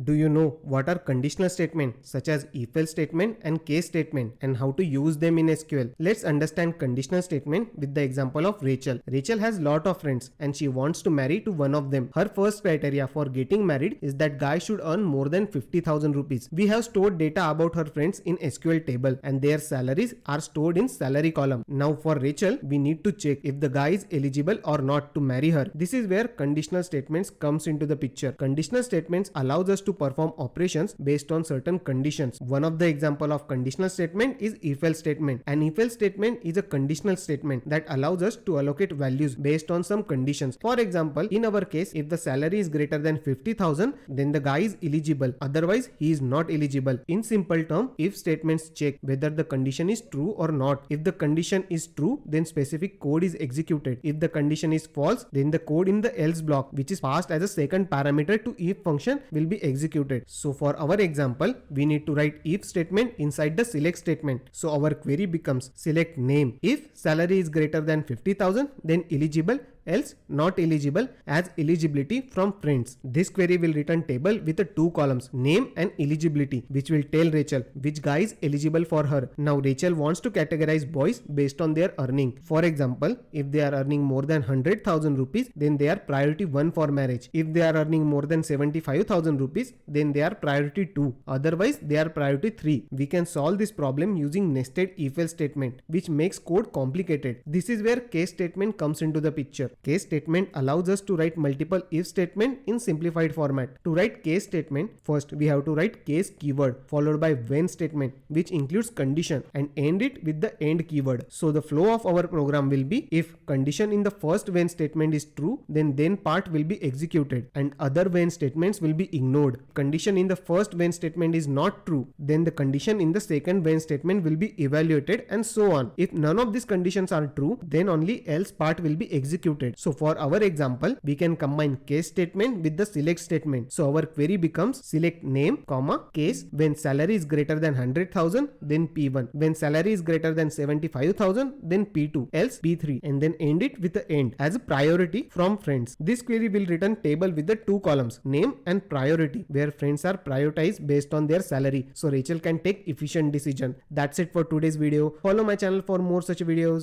Do you know what are conditional statements such as if-else statement and case statement and how to use them in SQL? Let's understand conditional statement with the example of Rachel. Rachel has lot of friends and she wants to marry to one of them. Her first criteria for getting married is that guy should earn more than 50,000 rupees. We have stored data about her friends in SQL table and their salaries are stored in salary column. Now for Rachel, we need to check if the guy is eligible or not to marry her. This is where conditional statements comes into the picture. Conditional statements allows us to perform operations based on certain conditions. One of the example of conditional statement is if-else statement. An if-else statement is a conditional statement that allows us to allocate values based on some conditions. For example, in our case, if the salary is greater than 50,000, then the guy is eligible. Otherwise, he is not eligible. In simple term, if statements check whether the condition is true or not. If the condition is true, then specific code is executed. If the condition is false, then the code in the else block, which is passed as a second parameter to if function, will be executed. So for our example, we need to write if statement inside the select statement. So our query becomes select name. If salary is greater than 50,000, then eligible, else not eligible, as eligibility from friends. This query will return table with the two columns, name and eligibility, which will tell Rachel which guy is eligible for her. Now Rachel wants to categorize boys based on their earning. For example, if they are earning more than 100,000 rupees, then they are priority 1 for marriage. If they are earning more than 75,000 rupees, then they are priority 2. Otherwise, they are priority 3. We can solve this problem using nested if-else statement, which makes code complicated. This is where case statement comes into the picture. Case statement allows us to write multiple if statement in simplified format. To write case statement, first we have to write case keyword followed by when statement, which includes condition, and end it with the end keyword. So the flow of our program will be if condition in the first when statement is true, then part will be executed and other when statements will be ignored. Condition in the first when statement is not true, then the condition in the second when statement will be evaluated, and so on. If none of these conditions are true, then only else part will be executed. So for our example, we can combine case statement with the select statement. So our query becomes select name, comma, case, when salary is greater than 100,000, then P1. When salary is greater than 75,000, then P2, else P3, and then end it with the end as a priority from friends. This query will return table with the two columns, name and priority, where friends are prioritized based on their salary. So Rachel can take efficient decision. That's it for today's video. Follow my channel for more such videos.